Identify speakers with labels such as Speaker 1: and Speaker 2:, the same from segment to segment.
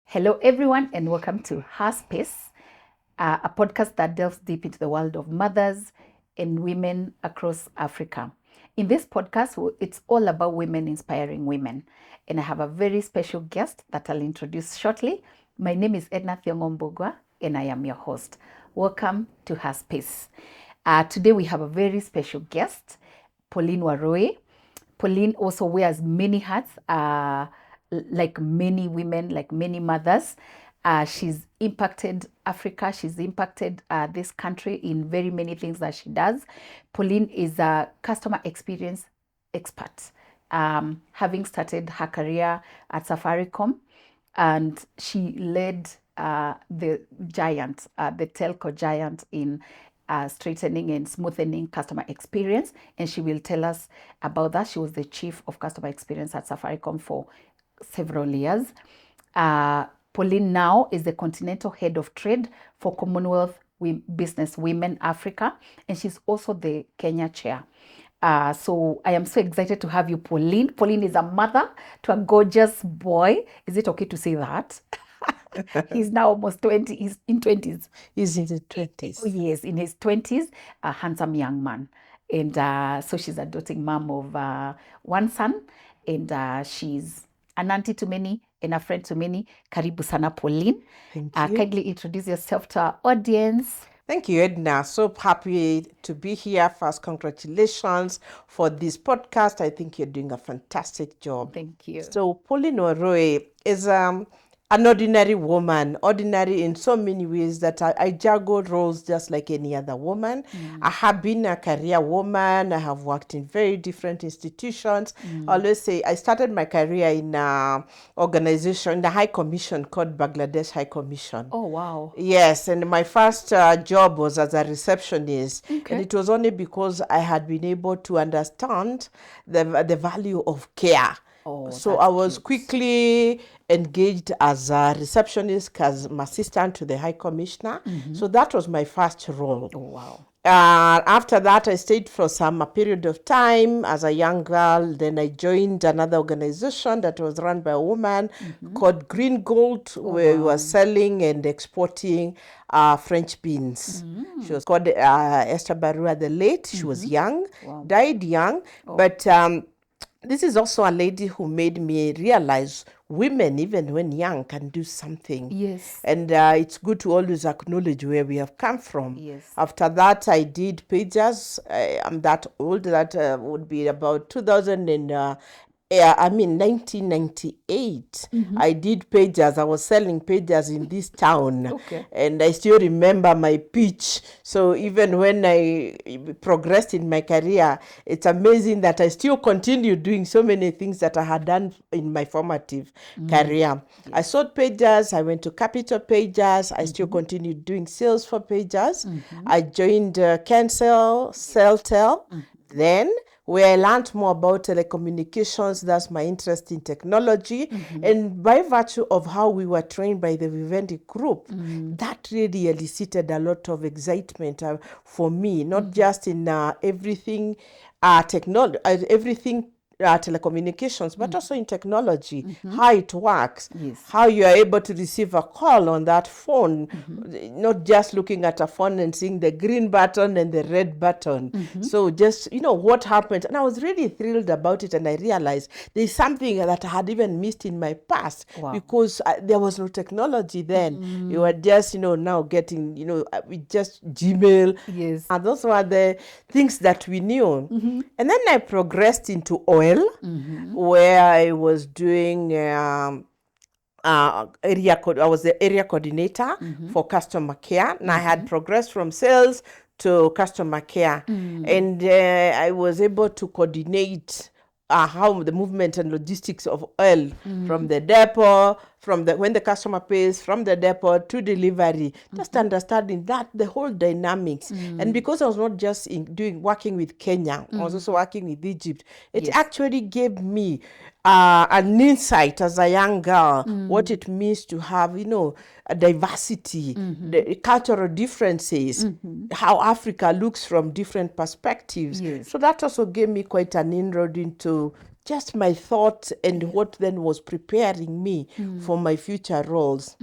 Speaker 1: Hello, everyone, and welcome to Her Space, a podcast that delves deep into the world of mothers and women across Africa. In this podcast, it's all about women inspiring women. And I have a very special guest that I'll introduce shortly. My name is Edna Thiongombogwa, and I am your host. Welcome to Her Space. Today, we have a very special guest, Pauline Warui. Pauline also wears many hats, like many women, like many mothers. She's impacted Africa. She's impacted this country in very many things that she does. Pauline is a customer experience expert, having started her career at Safaricom, and she led the giant, the telco giant in straightening and smoothening customer experience. And she will tell us about that. She was the chief of customer experience at Safaricom for several years. Pauline now is the continental head of trade for Commonwealth Business Women Africa, and she's also the Kenya chair. So I am so excited to have you, Pauline. Pauline is a mother to a gorgeous boy. Is it okay to say that? He's now almost 20. He's in 20s.
Speaker 2: He's in the 20s.
Speaker 1: Oh, yes, in his 20s, a handsome young man. And so she's a doting mom of one son, and she's an auntie to many and a friend to many. Karibu sana, Pauline.
Speaker 2: Thank you.
Speaker 1: Kindly introduce yourself to our audience.
Speaker 2: Thank you, Edna. So happy to be here. First, congratulations for this podcast. I think you're doing a fantastic job.
Speaker 1: Thank you.
Speaker 2: So Pauline Warui is an ordinary woman, ordinary in so many ways that I juggle roles just like any other woman. I have been a career woman. I have worked in very different institutions. I always say I started my career in an organization, the High Commission called Bangladesh High Commission.
Speaker 1: Oh, wow.
Speaker 2: Yes, and my first job was as a receptionist.
Speaker 1: Okay.
Speaker 2: And it was only because I had been able to understand the value of care.
Speaker 1: Oh,
Speaker 2: So
Speaker 1: that's
Speaker 2: I was
Speaker 1: cute.
Speaker 2: quickly engaged as a receptionist, as an assistant to the High Commissioner. So that was my first role.
Speaker 1: Oh, wow.
Speaker 2: After that, I stayed for a period of time as a young girl. Then I joined another organization that was run by a woman called Green Gold, where we were selling and exporting French beans. She was called Esther Barua the late. She was young, died young, but this is also a lady who made me realize women, even when young, can do something.
Speaker 1: Yes.
Speaker 2: And it's good to always acknowledge where we have come from.
Speaker 1: Yes.
Speaker 2: After that, I did pagers. I'm that old. That would be about 1998. I did pagers. I was selling pagers in this town.
Speaker 1: Okay.
Speaker 2: And I still remember my pitch. So even when I progressed in my career, it's amazing that I still continue doing so many things that I had done in my formative career. I sold pagers. I went to Capital Pagers. I still continued doing sales for pagers. I joined Cancel, Celtel. Then where I learned more about telecommunications, that's my interest in technology. And by virtue of how we were trained by the Vivendi group, that really elicited a lot of excitement for me, not just in everything telecommunications, but also in technology, how it works, how you are able to receive a call on that phone, not just looking at a phone and seeing the green button and the red button. So just, what happened. And I was really thrilled about it. And I realized there's something that I had even missed in my past because there was no technology then. You were just, now getting, with just Gmail.
Speaker 1: Yes.
Speaker 2: And those were the things that we knew. And then I progressed into oil, where I was doing I was the area coordinator for customer care, and I had progressed from sales to customer care, and I was able to coordinate how the movement and logistics of oil from the depot, when the customer pays, from the depot to delivery, just understanding that the whole dynamics. And because I was not just working with Kenya, I was also working with Egypt. It actually gave me an insight as a young girl, what it means to have, a diversity, the cultural differences, how Africa looks from different perspectives.
Speaker 1: Yes.
Speaker 2: So that also gave me quite an inroad into just my thoughts and what then was preparing me for my future roles.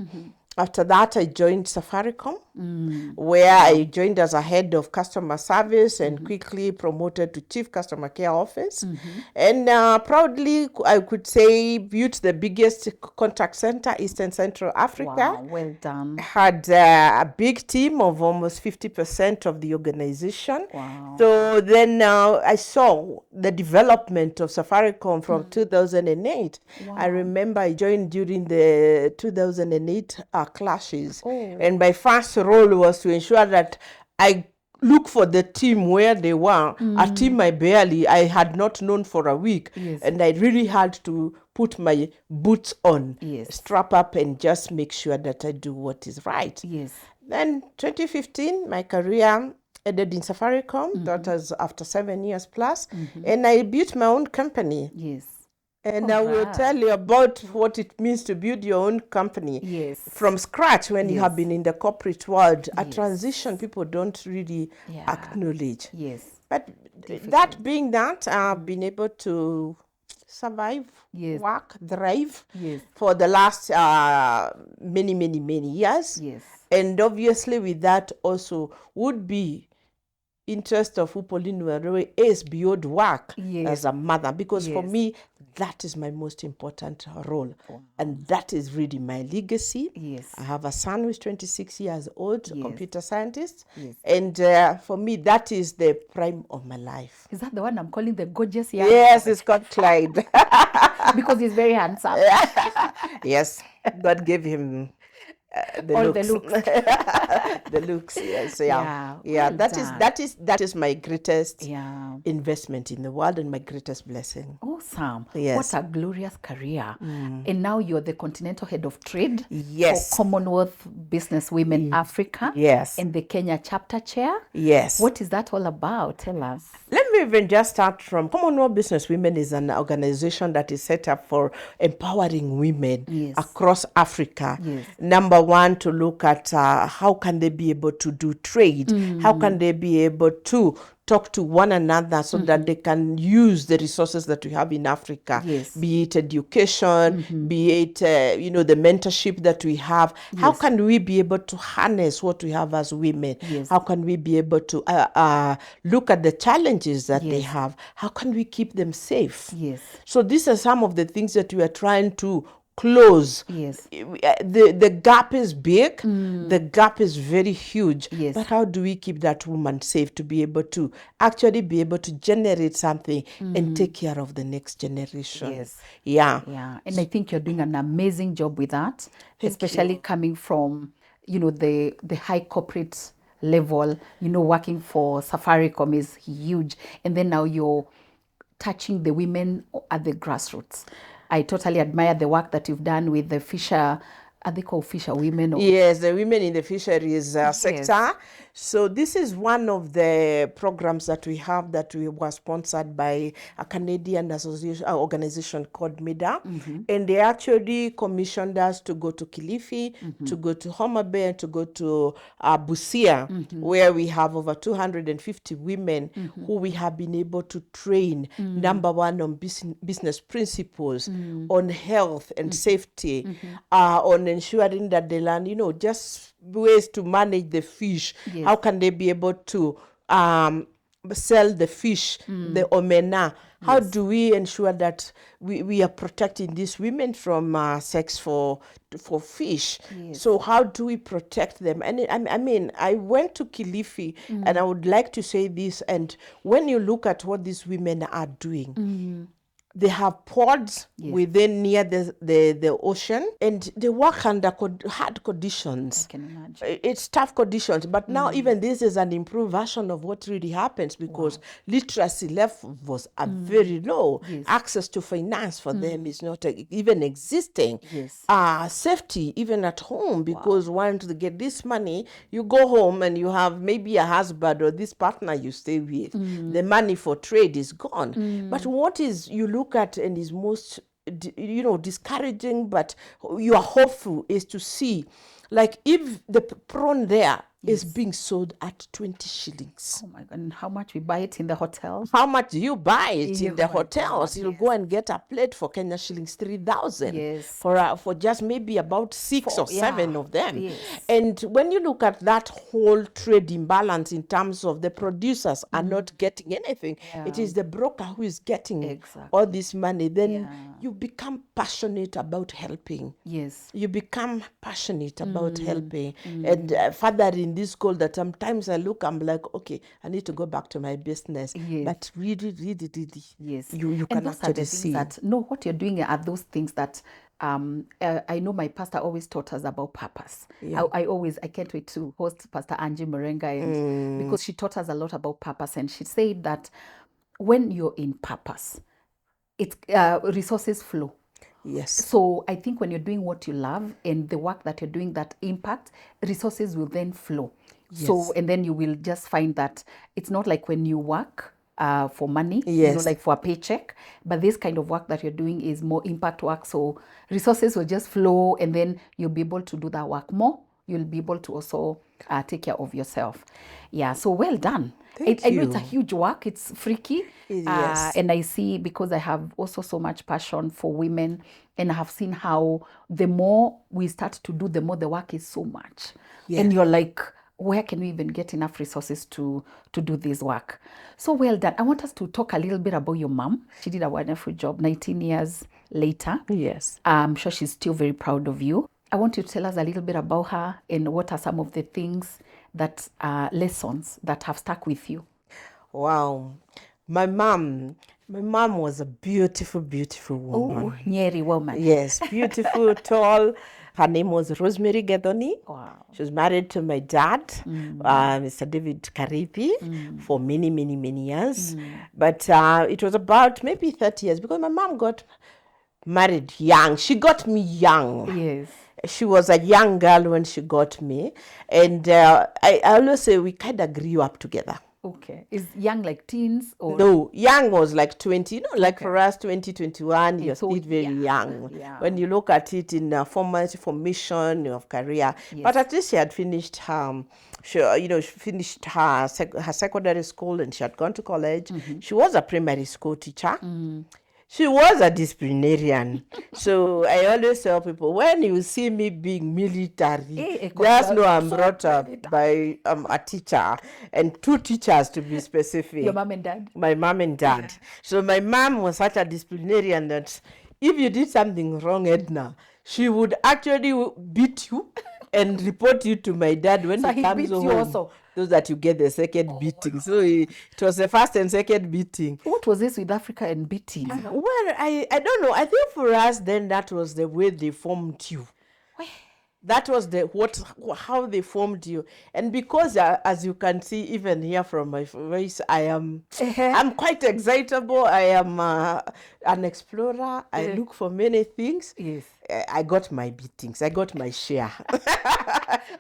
Speaker 2: After that, I joined Safaricom, where I joined as a head of customer service and quickly promoted to chief customer care office. And proudly, I could say, built the biggest contact center, Eastern Central Africa.
Speaker 1: Wow, well done.
Speaker 2: Had a big team of almost 50% of the organization.
Speaker 1: Wow.
Speaker 2: So then I saw the development of Safaricom from 2008. I remember I joined during the 2008 clashes. And my first role was to ensure that I look for the team where they were, a team I had not known for a week. And I really had to put my boots on, strap up, and just make sure that I do what is right. Then 2015, my career ended in Safaricom. That was after 7 years plus. And I built my own company. And I will tell you about what it means to build your own company from scratch when you have been in the corporate world. A transition people don't really acknowledge. But that being that, I've been able to survive, work, thrive for the last many years. And obviously with that also would be interest of who Pauline Warui is beyond work as a mother, because for me that is my most important role, and that is really my legacy. I have a son who's 26 years old, computer scientist, and for me that is the prime of my life.
Speaker 1: Is that the one I'm calling the gorgeous young?
Speaker 2: Yes, it's called Clyde.
Speaker 1: Because he's very handsome.
Speaker 2: Yes, God gave him
Speaker 1: all the looks.
Speaker 2: The looks, yes, well that is my greatest investment in the world and my greatest blessing.
Speaker 1: Awesome. What a glorious career. And now you're the continental head of trade for Commonwealth Business Women Africa and the Kenya chapter chair. What is that all about? Tell us.
Speaker 2: Let me even just start from Commonwealth Business Women is an organization that is set up for empowering women across Africa. Number one, to look at how can they be able to do trade, how can they be able to talk to one another so that they can use the resources that we have in Africa, be it education, be it the mentorship that we have. How can we be able to harness what we have as women? How can we be able to look at the challenges that they have? How can we keep them safe? So these are some of the things that we are trying to close. The gap is big, the gap is very huge, but how do we keep that woman safe to be able to actually be able to generate something and take care of the next generation?
Speaker 1: And I think you're doing an amazing job with that. Especially coming from the high corporate level. Working for Safaricom is huge, and then now you're touching the women at the grassroots. I totally admire the work that you've done with the fisher. Are they called fisher women?
Speaker 2: Yes, the women in the fisheries sector. So this is one of the programs that we have that we were sponsored by a Canadian organization called MIDA. And they actually commissioned us to go to Kilifi, to go to Homa Bay, and to go to Busia, where we have over 250 women who we have been able to train, number one, on business principles, on health and safety, on ensuring that they learn, just ways to manage the fish. How can they be able to sell the fish, the omena? How do we ensure that we are protecting these women from sex for fish? So how do we protect them? And I mean, I went to Kilifi, and I would like to say this, and when you look at what these women are doing, they have pods within near the ocean, and they work under hard conditions.
Speaker 1: I can imagine.
Speaker 2: It's tough conditions, but now even this is an improved version of what really happens, because literacy levels are very low. Access to finance for them is not even existing. Safety even at home, because once they get this money, you go home and you have maybe a husband or this partner you stay with. The money for trade is gone. But what is you look at and is most discouraging, but you are hopeful, is to see, like, if the prawn there is being sold at 20 shillings.
Speaker 1: Oh my God. And how much we buy it in the hotel?
Speaker 2: How much do you buy it in the
Speaker 1: Oh my
Speaker 2: hotels?
Speaker 1: God,
Speaker 2: You'll go and get a plate for Kenya shillings 3,000
Speaker 1: Yes.
Speaker 2: for just maybe about 6 or 7
Speaker 1: yeah.
Speaker 2: of them.
Speaker 1: Yes.
Speaker 2: And when you look at that whole trade imbalance in terms of the producers are not getting anything, it is the broker who is getting
Speaker 1: Exactly.
Speaker 2: all this money. Then
Speaker 1: Yeah.
Speaker 2: you become passionate about helping.
Speaker 1: Yes.
Speaker 2: You become passionate about helping and further in this goal that sometimes I look, I'm like, okay, I need to go back to my business.
Speaker 1: Yes.
Speaker 2: But really,
Speaker 1: Yes.
Speaker 2: you
Speaker 1: And
Speaker 2: can
Speaker 1: those are
Speaker 2: actually
Speaker 1: the things
Speaker 2: see.
Speaker 1: that, no, what you're doing are those things that I know my pastor always taught us about purpose. I can't wait to host Pastor Angie Morenga, and because she taught us a lot about purpose, and she said that when you're in purpose, it's resources flow.
Speaker 2: Yes.
Speaker 1: So I think when you're doing what you love and the work that you're doing that impact, resources will then flow. So, and then you will just find that it's not like when you work for money,
Speaker 2: Yes.
Speaker 1: like for a paycheck, but this kind of work that you're doing is more impact work. So resources will just flow, and then you'll be able to do that work more. You'll be able to also take care of yourself. Yeah, so well done. I know it's a huge work. It's freaky.
Speaker 2: Yes.
Speaker 1: And I see, because I have also so much passion for women, and I have seen how the more we start to do, the more the work is so much. And you're like, where can we even get enough resources to do this work? So well done. I want us to talk a little bit about your mom. She did a wonderful job 19 years later.
Speaker 2: Yes.
Speaker 1: I'm sure she's still very proud of you. I want you to tell us a little bit about her and what are some of the things that lessons that have stuck with you.
Speaker 2: Wow. My mom was a beautiful woman.
Speaker 1: Oh, Nyeri woman.
Speaker 2: Yes, beautiful, tall. Her name was Rosemary Gedoni.
Speaker 1: Wow.
Speaker 2: She was married to my dad, Mr. David Karipi, for many years. But it was about maybe 30 years, because my mom got married young. She got me young.
Speaker 1: Yes.
Speaker 2: She was a young girl when she got me. And I always say we kind of grew up together.
Speaker 1: Okay. Is young like teens or?
Speaker 2: No, young was like 20, like for us, 20, 21, you're
Speaker 1: so
Speaker 2: still very young.
Speaker 1: Yeah.
Speaker 2: When you look at it in formation of career. But at least she had finished she finished her secondary school, and she had gone to college. She was a primary school teacher. She was a disciplinarian. So I always tell people, when you see me being military, just know I'm brought up by a teacher, and 2 teachers to be specific.
Speaker 1: Your mom and dad?
Speaker 2: My mom and dad. So my mom was such a disciplinarian that if you did something wrong, Edna, she would actually beat you and report you to my dad when he comes home. You also? So that you get the second beating. So it was the first and second beating.
Speaker 1: What was this with Africa and beating?
Speaker 2: Well, I don't know. I think for us then that was the way they formed you. That was how they formed you. And because as you can see, even here from my voice, I'm quite excitable. I am an explorer. I look for many things.
Speaker 1: Yes.
Speaker 2: I got my beatings. I got my share.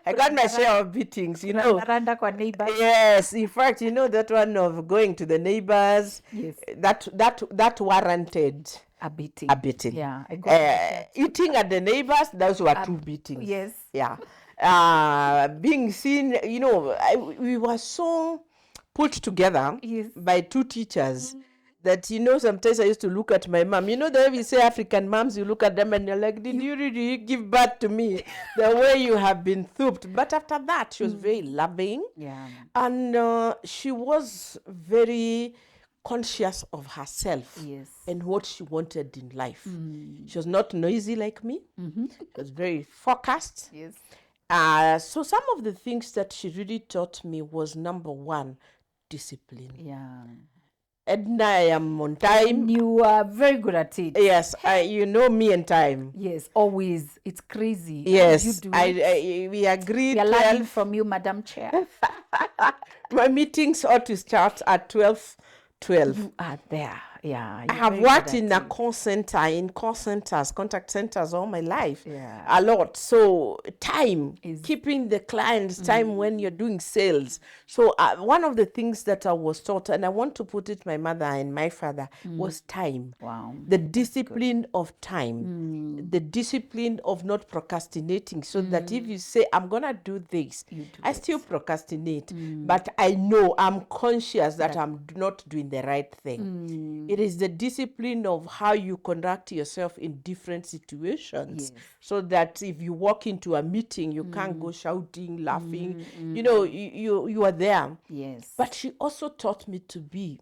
Speaker 2: I got my share of beatings, Yes, in fact, that one of going to the neighbors.
Speaker 1: Yes.
Speaker 2: That warranted
Speaker 1: a beating. Yeah, I got
Speaker 2: eating at the neighbors, those were 2 beatings.
Speaker 1: Yes.
Speaker 2: Yeah. Being seen, we were so put together by 2 teachers that, sometimes I used to look at my mom. The way we say African moms, you look at them and you're like, did you really give birth to me the way you have been thooped? But after that, she was very loving.
Speaker 1: Yeah.
Speaker 2: And she was very conscious of herself and what she wanted in life. She was not noisy like me. She was very focused.
Speaker 1: Yes.
Speaker 2: So some of the things that she really taught me was, number 1, discipline.
Speaker 1: Yeah.
Speaker 2: Edna, I am on time.
Speaker 1: You are very good at it.
Speaker 2: Yes, you know me and time.
Speaker 1: Yes, always. It's crazy.
Speaker 2: Yes,
Speaker 1: you do it.
Speaker 2: We agreed.
Speaker 1: We are learning from you, Madam Chair.
Speaker 2: My meetings ought to start at 12:12.
Speaker 1: You are there. Yeah.
Speaker 2: I have worked in call centers, contact centers all my life.
Speaker 1: Yeah.
Speaker 2: A lot. So time,
Speaker 1: Is-
Speaker 2: keeping the client's time when you're doing sales. So one of the things that I was taught, and I want to put it my mother and my father, was time.
Speaker 1: Wow.
Speaker 2: The discipline of time, the discipline of not procrastinating, so that if you say, I'm going to do this, I still procrastinate, but I know, I'm conscious that I'm not doing the right thing. It is the discipline of how you conduct yourself in different situations, so that if you walk into a meeting, you can't go shouting, laughing. You know, you are there.
Speaker 1: Yes.
Speaker 2: But she also taught me to be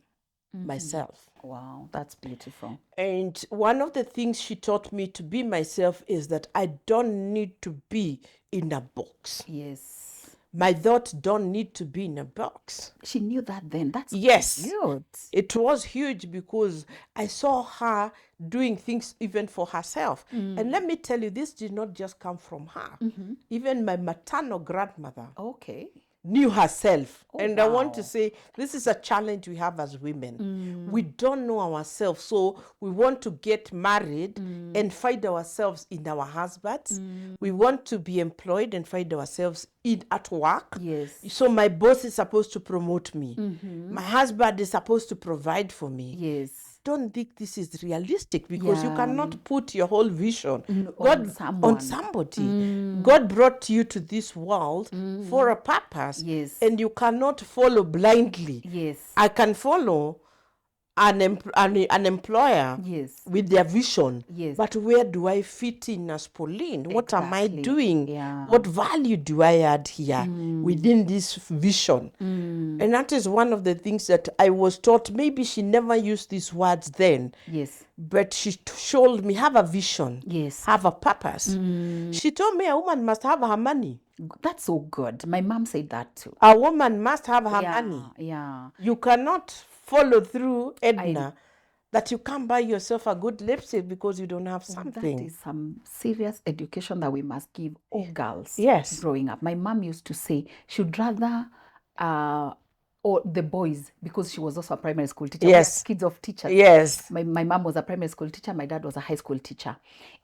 Speaker 2: myself.
Speaker 1: Wow, that's beautiful.
Speaker 2: And one of the things she taught me to be myself is that I don't need to be in a box.
Speaker 1: Yes.
Speaker 2: My thoughts don't need to be in a box.
Speaker 1: She knew that then. That's
Speaker 2: Yes.
Speaker 1: cute.
Speaker 2: It was huge because I saw her doing things even for herself. And let me tell you, this did not just come from her. Even my maternal grandmother
Speaker 1: Okay.
Speaker 2: knew herself. And I want
Speaker 1: wow.
Speaker 2: to say, this is a challenge we have as women. We don't know ourselves. So we want to get married and find ourselves in our husbands. We want to be employed and find ourselves at work.
Speaker 1: Yes.
Speaker 2: So my boss is supposed to promote me. My husband is supposed to provide for me.
Speaker 1: Yes.
Speaker 2: Don't think this is realistic, because you
Speaker 1: Yeah.
Speaker 2: cannot put your whole vision
Speaker 1: on someone.
Speaker 2: on somebody. God brought you to this world for a purpose.
Speaker 1: Yes.
Speaker 2: And you cannot follow blindly.
Speaker 1: Yes.
Speaker 2: I can follow an employer
Speaker 1: Yes.
Speaker 2: with their vision.
Speaker 1: Yes.
Speaker 2: But where do I fit in as Pauline? What am I
Speaker 1: Exactly.
Speaker 2: doing?
Speaker 1: Yeah.
Speaker 2: What value do I add here within this vision? And that is one of the things that I was taught. Maybe she never used these words then.
Speaker 1: Yes.
Speaker 2: But she showed me, have a vision.
Speaker 1: Yes.
Speaker 2: Have a purpose. She told me a woman must have her money.
Speaker 1: That's so good. My mom said that too.
Speaker 2: A woman must have her
Speaker 1: Yeah.
Speaker 2: money.
Speaker 1: Yeah.
Speaker 2: You cannot follow through, Edna, that you can't buy yourself a good lipstick because you don't have something.
Speaker 1: That is some serious education that we must give all girls
Speaker 2: Yes.
Speaker 1: growing up. My mom used to say she'd rather or the boys, because she was also a primary school teacher.
Speaker 2: Yes.
Speaker 1: We are kids of teachers.
Speaker 2: Yes.
Speaker 1: My mom was a primary school teacher. My dad was a high school teacher.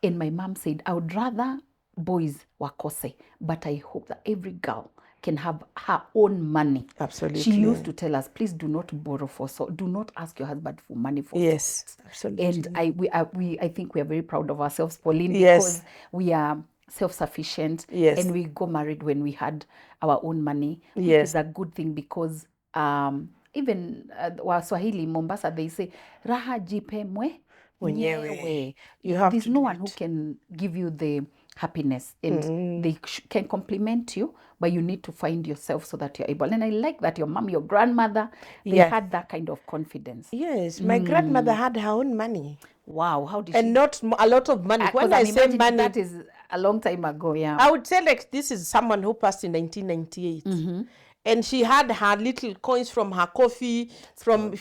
Speaker 1: And my mom said, I would rather boys wakose, but I hope that every girl can have her own money.
Speaker 2: Absolutely.
Speaker 1: She used to tell us, please do not borrow for salt. Do not ask your husband for money for
Speaker 2: Yes.
Speaker 1: salt.
Speaker 2: Absolutely.
Speaker 1: And I think we are very proud of ourselves, Pauline,
Speaker 2: Yes.
Speaker 1: because we are self-sufficient.
Speaker 2: Yes.
Speaker 1: And we got married when we had our own money, which
Speaker 2: Yes.
Speaker 1: is a good thing, because even Waswahili, Mombasa, they say, raha jipe mwenyewe.
Speaker 2: You have
Speaker 1: There's
Speaker 2: to
Speaker 1: no
Speaker 2: do
Speaker 1: one who can give you the happiness, and they can compliment you, but you need to find yourself so that you're able. And I like that your mom, your grandmother, they had that kind of confidence.
Speaker 2: Yes. My grandmother had her own money.
Speaker 1: Wow, how did she?
Speaker 2: And not a lot of money. When I say
Speaker 1: imagining
Speaker 2: money,
Speaker 1: that is a long time ago. Yeah.
Speaker 2: I would say like this is someone who passed in 1998. And she had her little coins from her coffee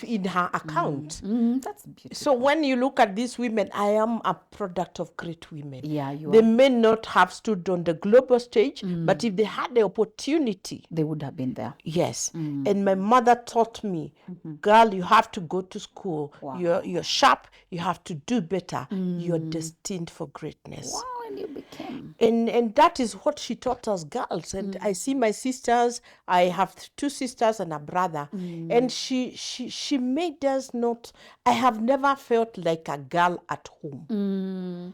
Speaker 2: in her account.
Speaker 1: That's beautiful.
Speaker 2: So when you look at these women, I am a product of great women.
Speaker 1: Yeah, you
Speaker 2: They
Speaker 1: are.
Speaker 2: may not have stood on the global stage, but if they had the opportunity,
Speaker 1: They would have been there.
Speaker 2: yes. And my mother taught me, girl, you have to go to school.
Speaker 1: Wow.
Speaker 2: You're sharp. You have to do better. You're destined for greatness.
Speaker 1: Wow, and you became.
Speaker 2: And that is what she taught us girls. And I see my sisters. I have 2 sisters and a brother. And she made us not. I have never felt like a girl at home.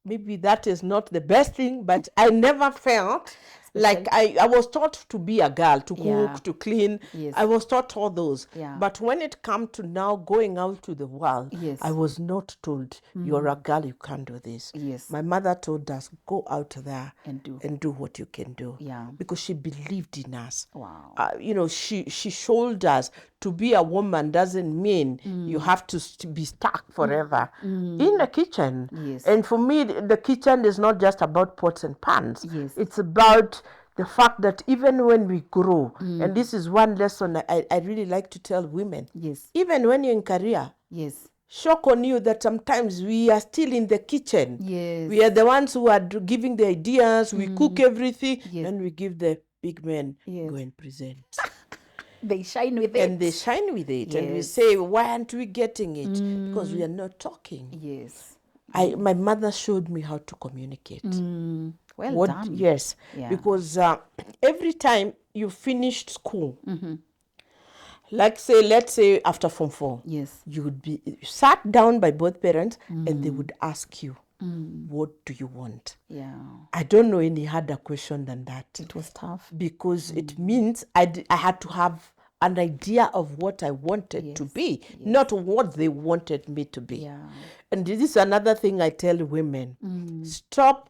Speaker 2: Maybe that is not the best thing, but I never felt like I was taught to be a girl, to cook, to clean.
Speaker 1: Yes.
Speaker 2: I was taught all those.
Speaker 1: Yeah.
Speaker 2: But when it comes to now going out to the world,
Speaker 1: Yes.
Speaker 2: I was not told, you're a girl, you can't do this.
Speaker 1: Yes.
Speaker 2: My mother told us, go out there
Speaker 1: And do.
Speaker 2: what you can do.
Speaker 1: Yeah.
Speaker 2: Because she believed in us.
Speaker 1: Wow.
Speaker 2: She showed us to be a woman doesn't mean you have to be stuck forever in the kitchen.
Speaker 1: Yes.
Speaker 2: And for me, the kitchen is not just about pots and pans.
Speaker 1: Yes.
Speaker 2: It's about the fact that even when we grow, and this is one lesson I really like to tell women.
Speaker 1: Yes.
Speaker 2: Even when you're in career,
Speaker 1: Yes.
Speaker 2: shock on you that sometimes we are still in the kitchen.
Speaker 1: Yes.
Speaker 2: We are the ones who are giving the ideas, we cook everything,
Speaker 1: Yes.
Speaker 2: and we give the big men
Speaker 1: Yes.
Speaker 2: go and present.
Speaker 1: They shine with it.
Speaker 2: And they shine with it. And we
Speaker 1: Yes.
Speaker 2: say, why aren't we getting it? Because we are not talking.
Speaker 1: Yes.
Speaker 2: My mother showed me how to communicate.
Speaker 1: Well done.
Speaker 2: Yes,
Speaker 1: Yeah.
Speaker 2: because every time you finished school, let's say after Form 4,
Speaker 1: Yes.
Speaker 2: you would be sat down by both parents and they would ask you, what do you want?
Speaker 1: Yeah.
Speaker 2: I don't know any harder question than that.
Speaker 1: It was tough.
Speaker 2: Because it means I had to have an idea of what I wanted to be, not what they wanted me to be.
Speaker 1: Yeah.
Speaker 2: And this is another thing I tell women. Stop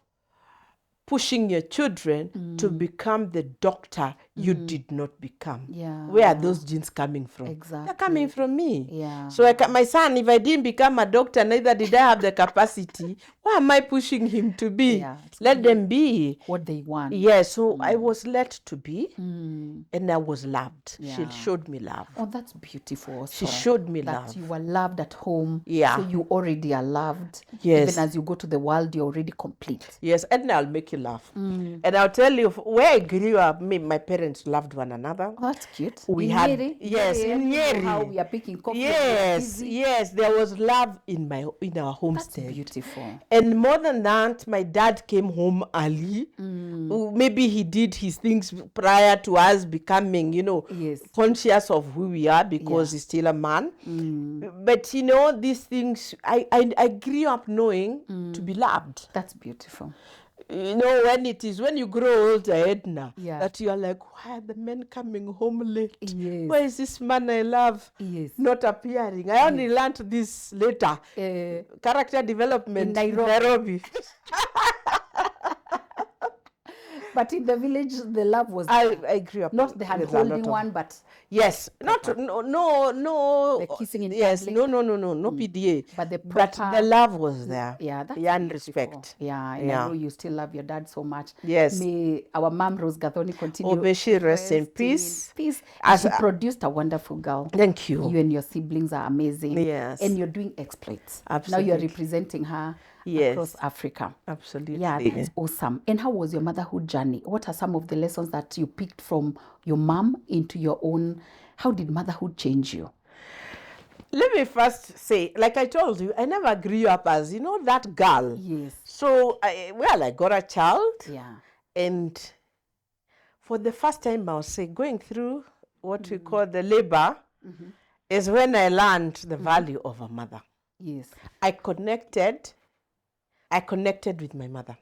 Speaker 2: pushing your children to become the doctor you did not become.
Speaker 1: Yeah.
Speaker 2: Where are those genes coming from?
Speaker 1: Exactly.
Speaker 2: They're coming from me.
Speaker 1: Yeah.
Speaker 2: So my son, if I didn't become a doctor, neither did I have the capacity. Why am I pushing him to be?
Speaker 1: Yeah.
Speaker 2: Let them be
Speaker 1: What they want.
Speaker 2: Yes, so I was let to be, and I was loved.
Speaker 1: Yeah.
Speaker 2: She showed me love.
Speaker 1: Oh, that's beautiful.
Speaker 2: She showed me
Speaker 1: that
Speaker 2: love.
Speaker 1: you were loved at home.
Speaker 2: Yeah.
Speaker 1: So you already are loved.
Speaker 2: Yes.
Speaker 1: Even as you go to the world, you're already complete.
Speaker 2: Yes, and I'll make you laugh. And I'll tell you, where I grew up, my parents loved one another.
Speaker 1: Oh, that's cute.
Speaker 2: We
Speaker 1: in
Speaker 2: had
Speaker 1: Nyeri?
Speaker 2: yes, in Nyeri.
Speaker 1: How we are picking coffee.
Speaker 2: Yes, there was love in our
Speaker 1: That's
Speaker 2: homestead.
Speaker 1: beautiful.
Speaker 2: And more than that, my dad came home early. Maybe he did his things prior to us becoming,
Speaker 1: Yes.
Speaker 2: conscious of who we are because he's still a man. But these things, I grew up knowing to be loved.
Speaker 1: That's beautiful.
Speaker 2: When you grow older, Edna,
Speaker 1: Yeah.
Speaker 2: that you are like, why are the men coming home late?
Speaker 1: Yes.
Speaker 2: Where is this man I love
Speaker 1: Yes.
Speaker 2: not appearing? I only learned this later. Character development
Speaker 1: in Nairobi. But in the village, the love was
Speaker 2: I grew up
Speaker 1: not the hand holding one, but
Speaker 2: yes, not no
Speaker 1: the kissing in
Speaker 2: yes,
Speaker 1: public.
Speaker 2: no PDA.
Speaker 1: But the
Speaker 2: But
Speaker 1: proper
Speaker 2: the love was there.
Speaker 1: Yeah, that's
Speaker 2: and
Speaker 1: beautiful.
Speaker 2: respect.
Speaker 1: Yeah, and I know you still love your dad so much.
Speaker 2: Yes.
Speaker 1: May our mom Rose Gathoni continue.
Speaker 2: Oh, may she rest in peace.
Speaker 1: As she produced a wonderful girl.
Speaker 2: Thank you.
Speaker 1: You and your siblings are amazing.
Speaker 2: Yes.
Speaker 1: And you're doing exploits.
Speaker 2: Absolutely.
Speaker 1: Now you're representing her across Africa.
Speaker 2: Absolutely.
Speaker 1: Yeah, that's awesome. And how was your motherhood journey? What are some of the lessons that you picked from your mom into your own? How did motherhood change you?
Speaker 2: Let me first say, like I told you, I never grew up as, that girl.
Speaker 1: Yes.
Speaker 2: So, I got a child.
Speaker 1: Yeah.
Speaker 2: And for the first time, I'll say, going through what we call the labor is when I learned the value of a mother.
Speaker 1: Yes.
Speaker 2: I connected with my mother.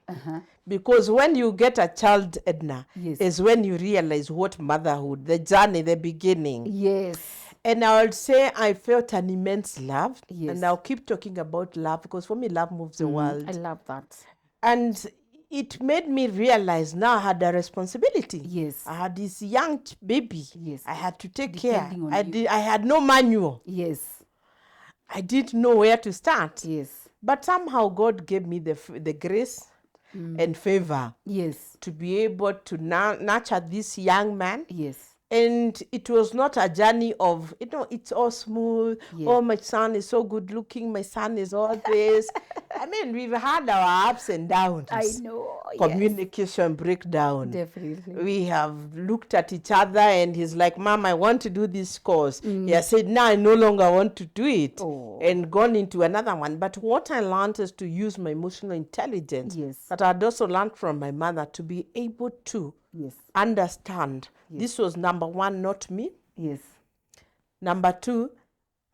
Speaker 2: Because when you get a child, Edna, is when you realize what motherhood, the journey, the beginning.
Speaker 1: Yes.
Speaker 2: And I would say I felt an immense love.
Speaker 1: Yes.
Speaker 2: And I'll keep talking about love because for me, love moves the world.
Speaker 1: I love that.
Speaker 2: And it made me realize now I had a responsibility.
Speaker 1: Yes.
Speaker 2: I had this young baby.
Speaker 1: Yes.
Speaker 2: I had to take care.
Speaker 1: Depending on
Speaker 2: I had no manual.
Speaker 1: Yes.
Speaker 2: I didn't know where to start.
Speaker 1: Yes.
Speaker 2: But somehow God gave me the grace and favor to be able to nurture this young man.
Speaker 1: Yes.
Speaker 2: And it was not a journey of, it's all smooth.
Speaker 1: Yeah.
Speaker 2: Oh, my son is so good looking. My son is all this. I mean, we've had our ups and downs.
Speaker 1: I know.
Speaker 2: Communication breakdown.
Speaker 1: Definitely.
Speaker 2: We have looked at each other and he's like, Mom, I want to do this course. He has said, no, I no longer want to do it.
Speaker 1: Oh.
Speaker 2: And gone into another one. But what I learned is to use my emotional intelligence.
Speaker 1: Yes.
Speaker 2: That I'd also learned from my mother to be able to understand. This was number one, not me.
Speaker 1: Yes.
Speaker 2: Number two,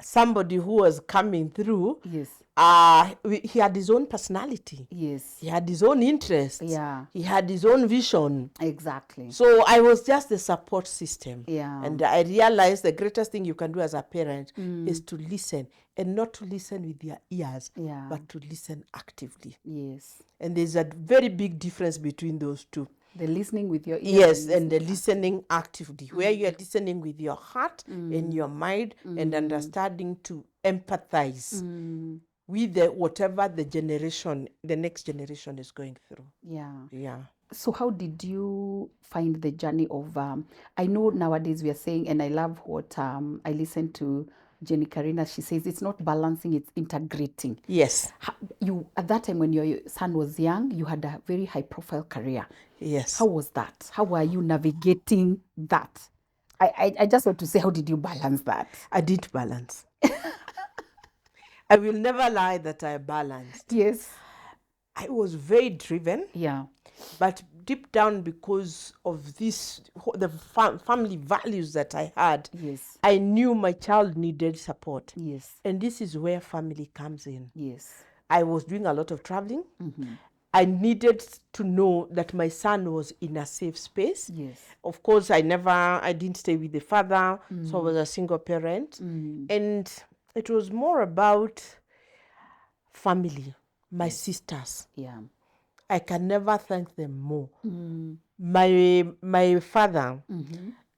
Speaker 2: somebody who was coming through.
Speaker 1: Yes.
Speaker 2: He had his own personality.
Speaker 1: Yes.
Speaker 2: He had his own interests.
Speaker 1: Yeah.
Speaker 2: He had his own vision.
Speaker 1: Exactly.
Speaker 2: So I was just the support system.
Speaker 1: Yeah.
Speaker 2: And I realized the greatest thing you can do as a parent is to listen, and not to listen with your ears, but to listen actively.
Speaker 1: Yes.
Speaker 2: And there's a very big difference between those two.
Speaker 1: The listening with your ears.
Speaker 2: Yes, and the listening actively, where you are listening with your heart and your mind and understanding to empathize with whatever the next generation is going through.
Speaker 1: Yeah.
Speaker 2: Yeah.
Speaker 1: So how did you find the journey of, I know nowadays we are saying, and I love what I listened to Jenny Karina, she says it's not balancing, it's integrating.
Speaker 2: Yes.
Speaker 1: You, at that time when your son was young, you had a very high profile career.
Speaker 2: Yes.
Speaker 1: How was that? How were you navigating that? I just want to say, how did you balance that?
Speaker 2: I did balance. I will never lie that I balanced.
Speaker 1: Yes.
Speaker 2: I was very driven,
Speaker 1: Yeah.
Speaker 2: but deep down, because of the family values that I had,
Speaker 1: Yes.
Speaker 2: I knew my child needed support.
Speaker 1: Yes.
Speaker 2: And this is where family comes in.
Speaker 1: Yes.
Speaker 2: I was doing a lot of traveling. I needed to know that my son was in a safe space.
Speaker 1: Yes.
Speaker 2: Of course, I didn't stay with the father, so I was a single parent. And it was more about family, my sisters.
Speaker 1: Yeah.
Speaker 2: I can never thank them more. My father,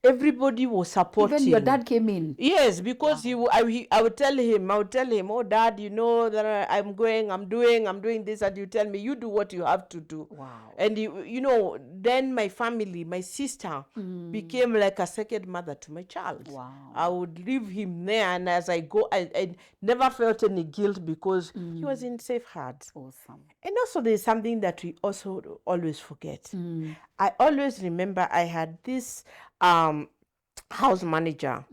Speaker 2: everybody was supporting.
Speaker 1: Even your dad came in.
Speaker 2: Yes, because I would tell him, oh, Dad, you know that I'm doing this, and you tell me, you do what you have to do.
Speaker 1: Wow.
Speaker 2: And then my family, my sister, became like a second mother to my child.
Speaker 1: Wow.
Speaker 2: I would leave him there, and as I go, I never felt any guilt because he was in safe hands.
Speaker 1: Awesome.
Speaker 2: And also, there's something that we also always forget. I always remember I had this house manager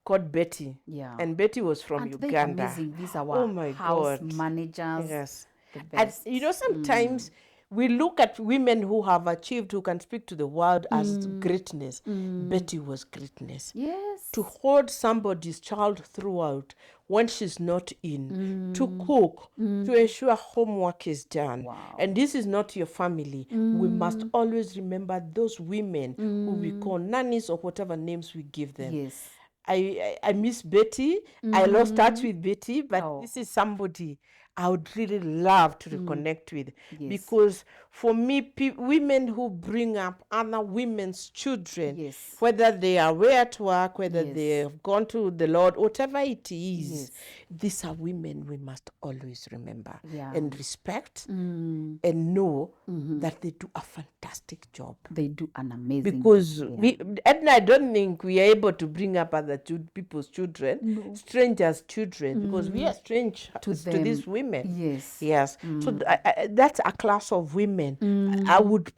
Speaker 2: called Betty.
Speaker 1: Yeah.
Speaker 2: And Betty was from
Speaker 1: Aren't
Speaker 2: Uganda.
Speaker 1: they amazing? These are
Speaker 2: Oh
Speaker 1: our
Speaker 2: my
Speaker 1: house
Speaker 2: God.
Speaker 1: managers.
Speaker 2: Yes.
Speaker 1: The
Speaker 2: And
Speaker 1: best.
Speaker 2: sometimes we look at women who have achieved, who can speak to the world as greatness. Betty was greatness.
Speaker 1: Yes.
Speaker 2: To hold somebody's child throughout when she's not in, to cook, to ensure homework is done.
Speaker 1: Wow.
Speaker 2: And this is not your family. We must always remember those women who we call nannies or whatever names we give them.
Speaker 1: Yes.
Speaker 2: I miss Betty. I lost touch with Betty, but this is somebody I would really love to reconnect with.
Speaker 1: Yes.
Speaker 2: Because for me, women who bring up other women's children,
Speaker 1: Yes.
Speaker 2: whether they are away at work, whether
Speaker 1: Yes.
Speaker 2: they have gone to the Lord, whatever it is,
Speaker 1: Yes.
Speaker 2: these are women we must always remember
Speaker 1: Yeah.
Speaker 2: and respect and know that they do a fantastic job.
Speaker 1: They do an amazing
Speaker 2: Because
Speaker 1: job.
Speaker 2: Edna, I don't think we are able to bring up other people's children, strangers' children, because we are strange to these women.
Speaker 1: Yes.
Speaker 2: Yes. So that's a class of women. I would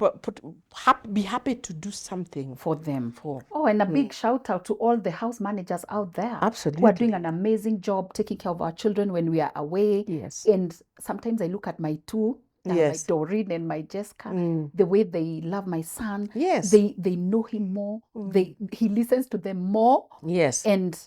Speaker 2: be happy to do something
Speaker 1: For them.
Speaker 2: for.
Speaker 1: Oh, and a big shout out to all the house managers out there who are
Speaker 2: Absolutely.
Speaker 1: doing an amazing job taking care of our children when we are away.
Speaker 2: Yes.
Speaker 1: And sometimes I look at my two, my
Speaker 2: Yes.
Speaker 1: Doreen and my Jessica, the way they love my son.
Speaker 2: Yes.
Speaker 1: They know him more. He listens to them more.
Speaker 2: Yes.
Speaker 1: And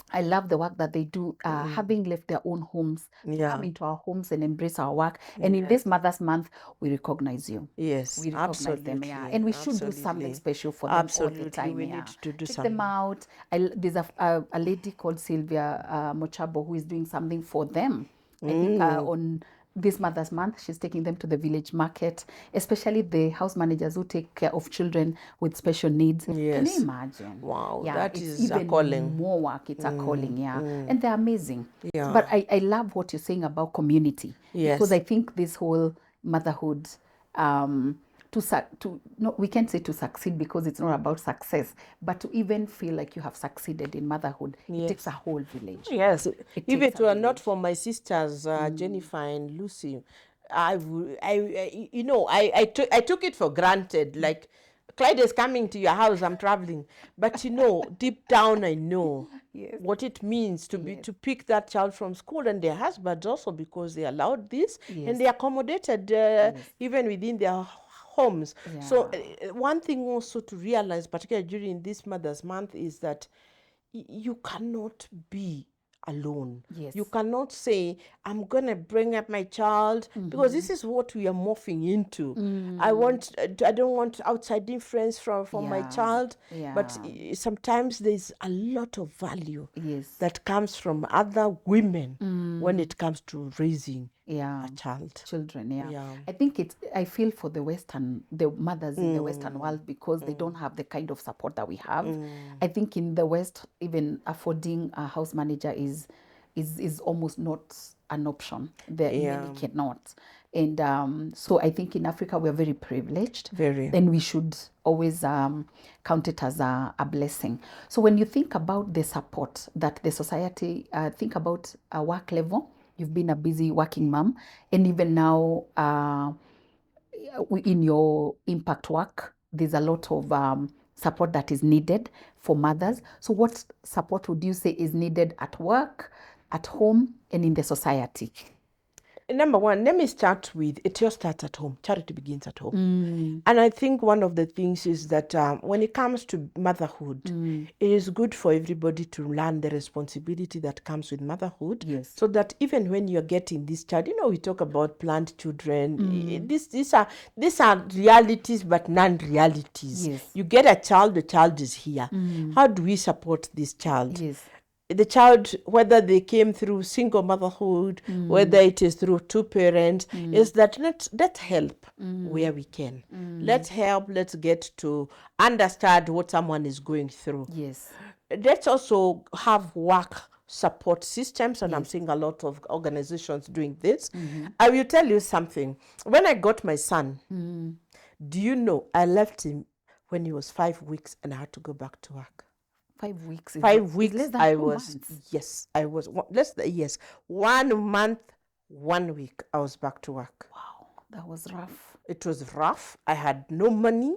Speaker 1: I love the work that they do, having left their own homes,
Speaker 2: Yeah.
Speaker 1: come into our homes and embrace our work. And in this Mother's Month, we recognize you.
Speaker 2: Yes.
Speaker 1: We recognize
Speaker 2: Absolutely.
Speaker 1: them, yeah. And we should do something special for them all the time.
Speaker 2: We
Speaker 1: Yeah.
Speaker 2: need to do
Speaker 1: Take
Speaker 2: something.
Speaker 1: them out. There's a lady called Sylvia Mochabo who is doing something for them. I think on this Mother's Month, she's taking them to the village market, especially the house managers who take care of children with special needs. Can
Speaker 2: Yes.
Speaker 1: you imagine?
Speaker 2: Wow,
Speaker 1: Yeah,
Speaker 2: that
Speaker 1: it's
Speaker 2: is a
Speaker 1: even
Speaker 2: calling.
Speaker 1: more work. It's a calling, yeah. And they're amazing.
Speaker 2: Yeah.
Speaker 1: But I love what you're saying about community.
Speaker 2: Yes.
Speaker 1: Because I think this whole motherhood, we can't say to succeed because it's not about success, but to even feel like you have succeeded in motherhood, it takes a whole village.
Speaker 2: Yes, if
Speaker 1: takes
Speaker 2: it were not for my sisters, Jennifer and Lucy, I took it for granted. Like, Clyde is coming to your house, I'm traveling. But deep down, I know
Speaker 1: Yes.
Speaker 2: what it means to pick that child from school, and their husbands also, because they allowed this and they accommodated even within their homes. So one thing also to realize, particularly during this Mother's Month, is that you cannot be alone.
Speaker 1: Yes.
Speaker 2: You cannot say, I'm going to bring up my child, because this is what we are morphing into. I don't want outside influence from my child, but sometimes there's a lot of value that comes from other women when it comes to raising a child.
Speaker 1: Children, yeah. I think I feel for the mothers in the Western world, because they don't have the kind of support that we have. I think in the West, even affording a house manager is almost not an option. Many cannot. And so I think in Africa, we're very privileged.
Speaker 2: Very.
Speaker 1: And we should always count it as a blessing. So when you think about the support that the society, think about a work level, you've been a busy working mom, and even now in your impact work, there's a lot of support that is needed for mothers. So what support would you say is needed at work, at home, and in the society?
Speaker 2: Number one, let me start with, it just starts at home. Charity begins at home. And I think one of the things is that when it comes to motherhood, it is good for everybody to learn the responsibility that comes with motherhood.
Speaker 1: Yes.
Speaker 2: So that even when you're getting this child, we talk about planned children. These are realities, but non-realities.
Speaker 1: Yes.
Speaker 2: You get a child, the child is here. How do we support this child?
Speaker 1: Yes.
Speaker 2: The child, whether they came through single motherhood, whether it is through two parents, is that let's help where we can. Let's help, let's get to understand what someone is going through.
Speaker 1: Yes.
Speaker 2: Let's also have work support systems, and I'm seeing a lot of organizations doing this. I will tell you something. When I got my son, do you know, I left him when he was 5 weeks and I had to go back to work.
Speaker 1: 5 weeks.
Speaker 2: 5 weeks.
Speaker 1: Less than
Speaker 2: I
Speaker 1: 2
Speaker 2: was
Speaker 1: months.
Speaker 2: yes. I was less than 1 month, 1 week. I was back to work.
Speaker 1: Wow, that was rough.
Speaker 2: It was rough. I had no money,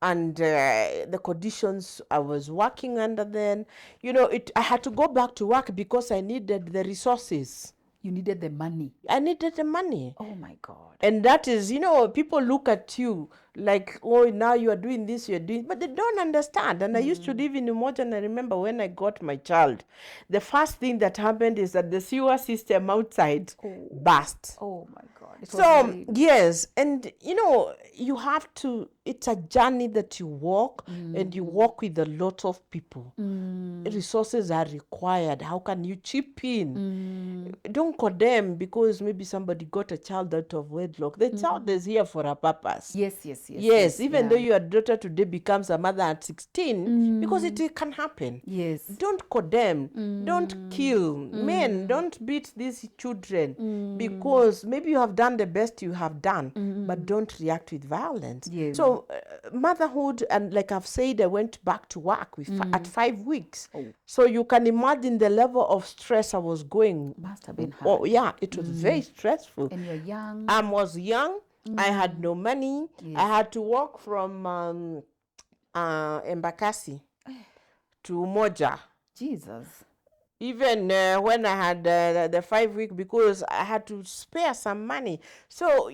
Speaker 2: and the conditions I was working under then. I had to go back to work because I needed the resources.
Speaker 1: You needed the money.
Speaker 2: I needed the money.
Speaker 1: Oh my God.
Speaker 2: And that is, people look at you like, oh, now you are doing this, you're doing, but they don't understand. And I used to live in Umoja, and I remember when I got my child, the first thing that happened is that the sewer system outside burst.
Speaker 1: Oh my God.
Speaker 2: So, yes, and you have to, it's a journey that you walk, and you walk with a lot of people. Resources are required. How can you chip in? Don't condemn because maybe somebody got a child out of wedlock. The child is here for a purpose.
Speaker 1: Yes.
Speaker 2: Even though your daughter today becomes a mother at 16, because it can happen.
Speaker 1: Yes.
Speaker 2: Don't condemn. Don't kill. Men, don't beat these children because maybe you have done the best you have done, but don't react with violence.
Speaker 1: Yes.
Speaker 2: So motherhood, and like I've said, I went back to work at 5 weeks. So you can imagine the level of stress I was going.
Speaker 1: Must have been hard.
Speaker 2: Oh yeah, it was very stressful.
Speaker 1: And you're young.
Speaker 2: I was young. I had no money.
Speaker 1: Yes.
Speaker 2: I had to walk from Embakasi to Umoja.
Speaker 1: Jesus.
Speaker 2: Even when I had the 5 week, because I had to spare some money. So,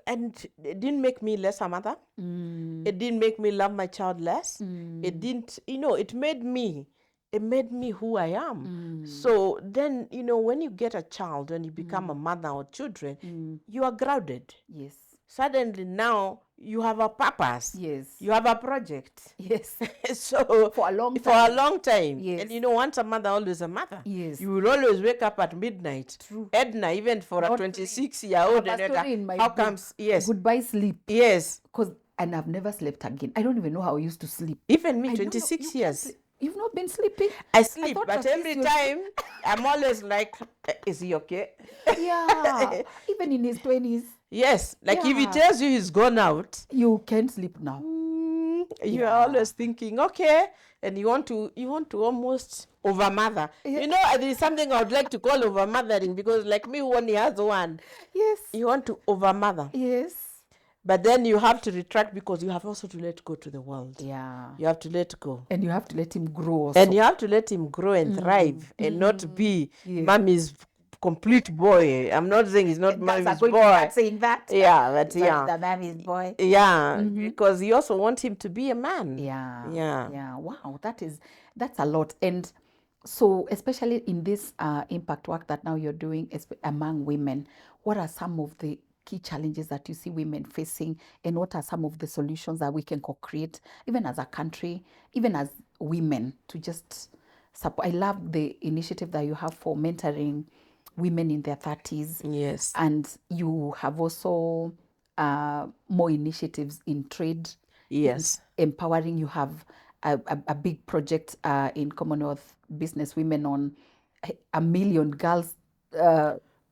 Speaker 2: and it didn't make me less a mother. It didn't make me love my child less. It didn't, it made me who I am. So then, when you get a child, when you become a mother or children, you are grounded.
Speaker 1: Yes.
Speaker 2: Suddenly now you have a purpose.
Speaker 1: Yes.
Speaker 2: You have a project.
Speaker 1: Yes.
Speaker 2: So
Speaker 1: For a long time.
Speaker 2: Yes. And once a mother, always a mother.
Speaker 1: Yes.
Speaker 2: You will always wake up at midnight.
Speaker 1: True.
Speaker 2: Edna, even for a 26-year-old, how comes? Yes.
Speaker 1: Goodbye sleep.
Speaker 2: Yes.
Speaker 1: And I've never slept again. I don't even know how I used to sleep.
Speaker 2: Even me, 26 years.
Speaker 1: You've not been sleeping?
Speaker 2: I sleep, but every time I'm always like, is he okay?
Speaker 1: Yeah. Even in his 20s.
Speaker 2: Yes. Like if he tells you he's gone out,
Speaker 1: you can't sleep now.
Speaker 2: You're always thinking, okay, and you want to almost overmother. There's something I would like to call overmothering, because like me who only has one.
Speaker 1: Yes.
Speaker 2: You want to overmother.
Speaker 1: Yes.
Speaker 2: But then you have to retract, because you have also to let go to the world.
Speaker 1: Yeah.
Speaker 2: You have to let go.
Speaker 1: And you have to let him grow also.
Speaker 2: And you have to let him grow and thrive, and not be mommy's complete boy. I'm not saying he's not mommy's boy.
Speaker 1: Not saying that.
Speaker 2: Yeah, but
Speaker 1: The mommy's boy.
Speaker 2: Yeah, because you also want him to be a man.
Speaker 1: Yeah. Wow, that's a lot. And so, especially in this impact work that now you're doing among women, what are some of the key challenges that you see women facing, and what are some of the solutions that we can co-create, even as a country, even as women, to just support? I love the initiative that you have for mentoring women in their 30s.
Speaker 2: Yes.
Speaker 1: And you have also more initiatives in trade.
Speaker 2: Yes.
Speaker 1: Empowering. You have a big project in Commonwealth Business Women on 1 million girls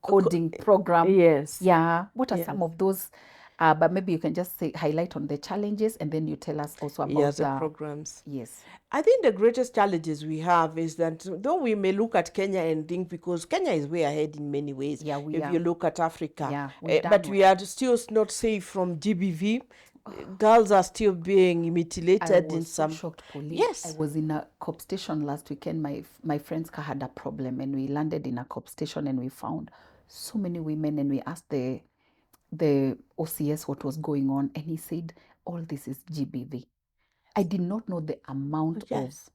Speaker 1: coding program.
Speaker 2: Yes.
Speaker 1: Yeah. What are some of those? But maybe you can just highlight on the challenges, and then you tell us also about
Speaker 2: the programs.
Speaker 1: Yes.
Speaker 2: I think the greatest challenges we have is that, though we may look at Kenya and think, because Kenya is way ahead in many ways,
Speaker 1: Yeah, we
Speaker 2: if
Speaker 1: are.
Speaker 2: you look at Africa,
Speaker 1: Yeah,
Speaker 2: but we are still not safe from GBV. Girls are still being
Speaker 1: I
Speaker 2: mutilated in
Speaker 1: was so
Speaker 2: some.
Speaker 1: shocked, Pauline.
Speaker 2: Yes.
Speaker 1: I was in a cop station last weekend. My friend's car had a problem, and we landed in a cop station, and we found so many women, and we asked the OCS what was going on, and he said all this is GBV. I did not know the amount of
Speaker 2: Yes.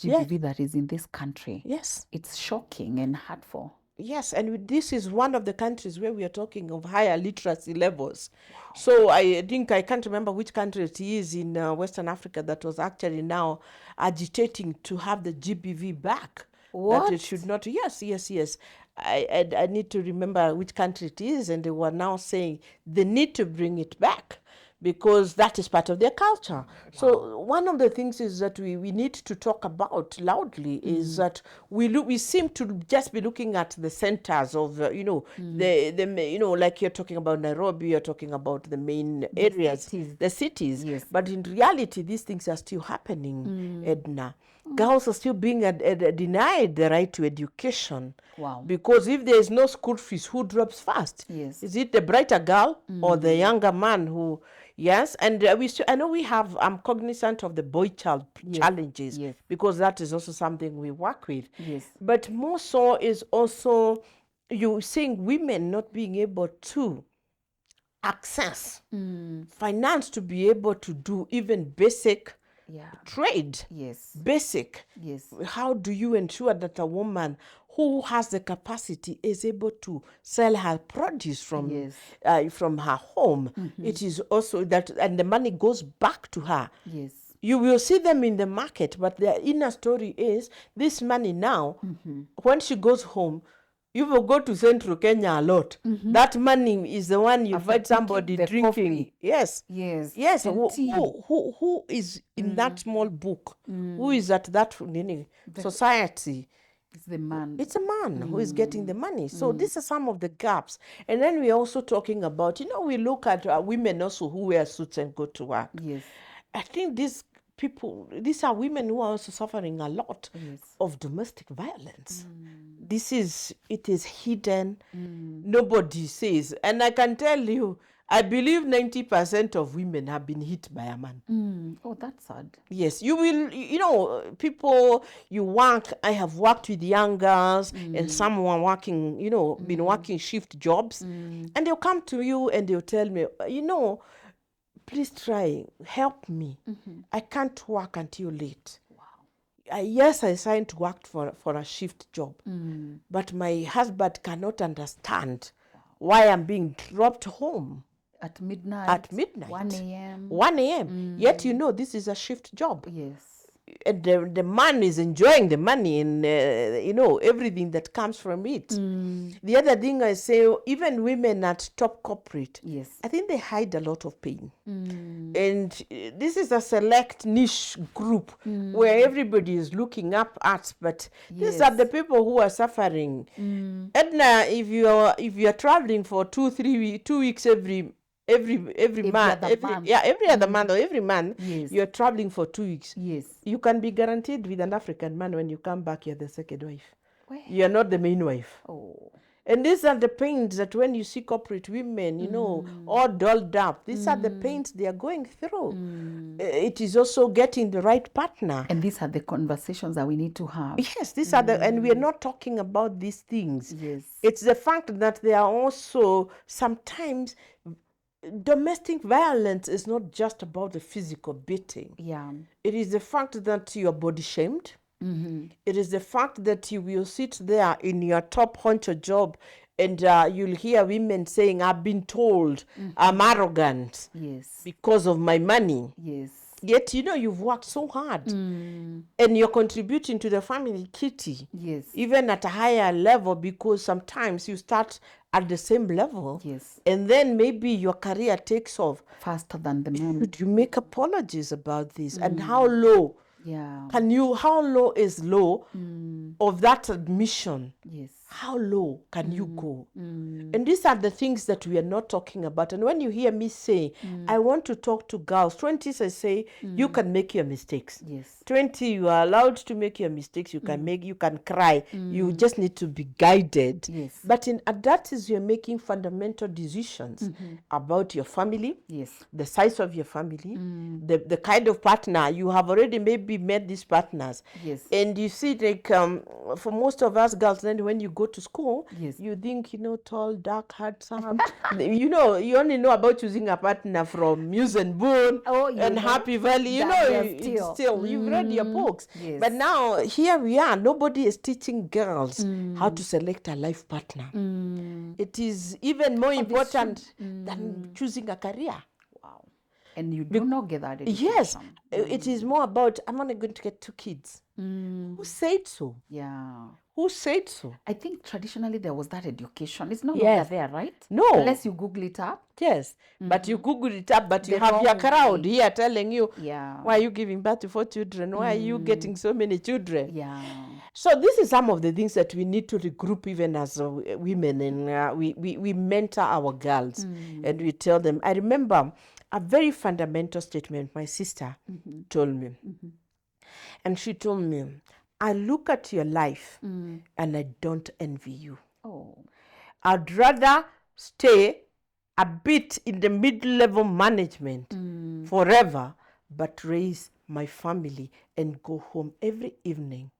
Speaker 1: GBV that is in this country.
Speaker 2: Yes.
Speaker 1: It's shocking and hurtful.
Speaker 2: Yes, and this is one of the countries where we are talking of higher literacy levels. So I think, I can't remember which country it is in Western Africa that was actually now agitating to have the GBV back. That
Speaker 1: What?
Speaker 2: it should not. Yes, yes, yes. I need to remember which country it is, and they were now saying they need to bring it back because that is part of their culture. So one of the things is that we need to talk about loudly is that we seem to just be looking at the centers of the like you're talking about Nairobi, you're talking about the main areas, the cities.
Speaker 1: Yes.
Speaker 2: But in reality, these things are still happening, Edna. Girls are still being denied the right to education.
Speaker 1: Wow.
Speaker 2: Because if there is no school fees, who drops first?
Speaker 1: Yes.
Speaker 2: Is it the brighter girl or the younger man who? Yes, and I know we have. I'm cognizant of the boy child challenges
Speaker 1: Yes.
Speaker 2: because that is also something we work with.
Speaker 1: Yes.
Speaker 2: But more so is also you seeing women not being able to access finance to be able to do even basic trade.
Speaker 1: Yes.
Speaker 2: Basic.
Speaker 1: Yes.
Speaker 2: How do you ensure that a woman who has the capacity is able to sell her produce from her home? It is also that, and the money goes back to her.
Speaker 1: Yes.
Speaker 2: You will see them in the market, but their inner story is this money now, when she goes home, you will go to Central Kenya a lot. That money is the one you find somebody drinking.
Speaker 1: Coffee.
Speaker 2: Yes.
Speaker 1: Yes.
Speaker 2: Yes.
Speaker 1: And tea.
Speaker 2: Who is in that small book? Who is at that society?
Speaker 1: It's the man.
Speaker 2: It's a man who is getting the money. So these are some of the gaps. And then we're also talking about, we look at women also who wear suits and go to work.
Speaker 1: Yes.
Speaker 2: I think these are women who are also suffering a lot of domestic violence. It is hidden. Nobody says. And I can tell you, I believe 90% of women have been hit by a man.
Speaker 1: Oh, that's sad.
Speaker 2: Yes, you will, people you work, I have worked with young girls and some were working, been working shift jobs. And they'll come to you and they'll tell me, please try, help me. I can't work until late. Wow. Yes, I signed to work for a shift job, but my husband cannot understand why I'm being dropped home.
Speaker 1: At midnight. 1 a.m.
Speaker 2: 1 a.m. Yet this is a shift job.
Speaker 1: Yes.
Speaker 2: And the man is enjoying the money and everything that comes from it. The other thing I say, even women at top corporate, I think they hide a lot of pain. And this is a select niche group where everybody is looking up at, but these are the people who are suffering. Edna, if you are traveling for 2 weeks every month, every other month or every month, you're traveling for 2 weeks.
Speaker 1: Yes.
Speaker 2: You can be guaranteed with an African man when you come back, you're the second wife. You're not the main wife.
Speaker 1: Oh.
Speaker 2: And these are the pains that when you see corporate women, all dolled up, these are the pains they are going through. It is also getting the right partner.
Speaker 1: And these are the conversations that we need to have.
Speaker 2: Yes, these are and we are not talking about these things.
Speaker 1: Yes.
Speaker 2: It's the fact that they are also sometimes domestic violence is not just about the physical beating.
Speaker 1: Yeah.
Speaker 2: It is the fact that you are body shamed. It is the fact that you will sit there in your top honcho job and you'll hear women saying, I've been told I'm arrogant because of my money.
Speaker 1: Yes.
Speaker 2: Yet, you've worked so hard and you're contributing to the family kitty.
Speaker 1: Yes.
Speaker 2: Even at a higher level, because sometimes you start at the same level.
Speaker 1: Yes.
Speaker 2: And then maybe your career takes off
Speaker 1: faster than the man.
Speaker 2: Should you make apologies about this? And how low?
Speaker 1: Yeah.
Speaker 2: How low is low of that admission?
Speaker 1: Yes.
Speaker 2: How low can you go? And these are the things that we are not talking about. And when you hear me say, I want to talk to girls, 20s, I say, you can make your mistakes.
Speaker 1: Yes.
Speaker 2: 20, you are allowed to make your mistakes. You can you can cry. You just need to be guided.
Speaker 1: Yes.
Speaker 2: But in adults, you're making fundamental decisions about your family,
Speaker 1: Yes.
Speaker 2: the size of your family, the kind of partner. You have already maybe met these partners.
Speaker 1: Yes.
Speaker 2: And you see, like, for most of us girls, then when you go to school,
Speaker 1: Yes.
Speaker 2: you think, tall, dark, handsome. You only know about choosing a partner from Muse and Boone and Happy Valley. You've read your books.
Speaker 1: Yes.
Speaker 2: But now, here we are. Nobody is teaching girls how to select a life partner. It is even more important than choosing a career.
Speaker 1: Wow. And you do not get that education.
Speaker 2: Yes, it is more about, I'm only going to get 2 kids. Who said so?
Speaker 1: Yeah.
Speaker 2: Who said so?
Speaker 1: I think traditionally there was that education. It's no longer there, right?
Speaker 2: No.
Speaker 1: Unless you Google it up.
Speaker 2: Yes, but you Google it up, but you have your crowd here telling you, why are you giving birth to 4 children? Why are you getting so many children?
Speaker 1: Yeah.
Speaker 2: So this is some of the things that we need to regroup even as women, and we mentor our girls and we tell them. I remember a very fundamental statement my sister told me. And she told me, I look at your life and I don't envy you.
Speaker 1: Oh.
Speaker 2: I'd rather stay a bit in the mid-level management forever, but raise my family and go home every evening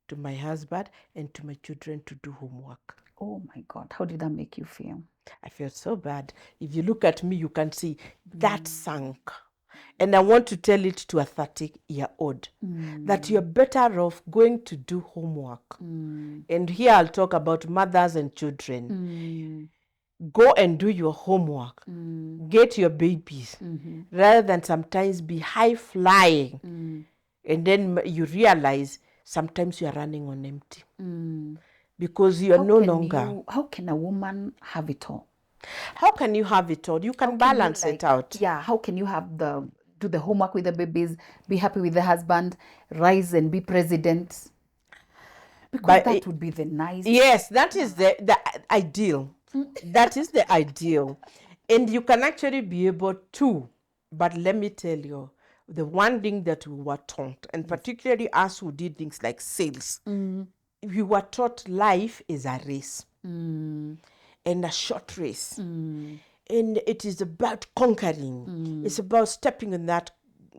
Speaker 2: to my husband and to my children to do homework.
Speaker 1: Oh my God, how did that make you feel?
Speaker 2: I felt so bad. If you look at me, you can see that sunk. And I want to tell it to a 30-year-old that you're better off going to do homework. And here I'll talk about mothers and children. Go and do your homework. Get your babies. Rather than sometimes be high-flying. And then you realize sometimes you're running on empty. Because you're no longer...
Speaker 1: How can a woman have it all?
Speaker 2: How can you have it all? You can balance it out.
Speaker 1: Yeah, how can you do the homework with the babies, be happy with the husband, rise and be president? Because that would be the nice...
Speaker 2: Yes, that is the ideal. That is the ideal. And you can actually be able to. But let me tell you, the one thing that we were taught, and particularly us who did things like sales, we were taught life is a race. And a short race. And it is about conquering. It's about stepping on that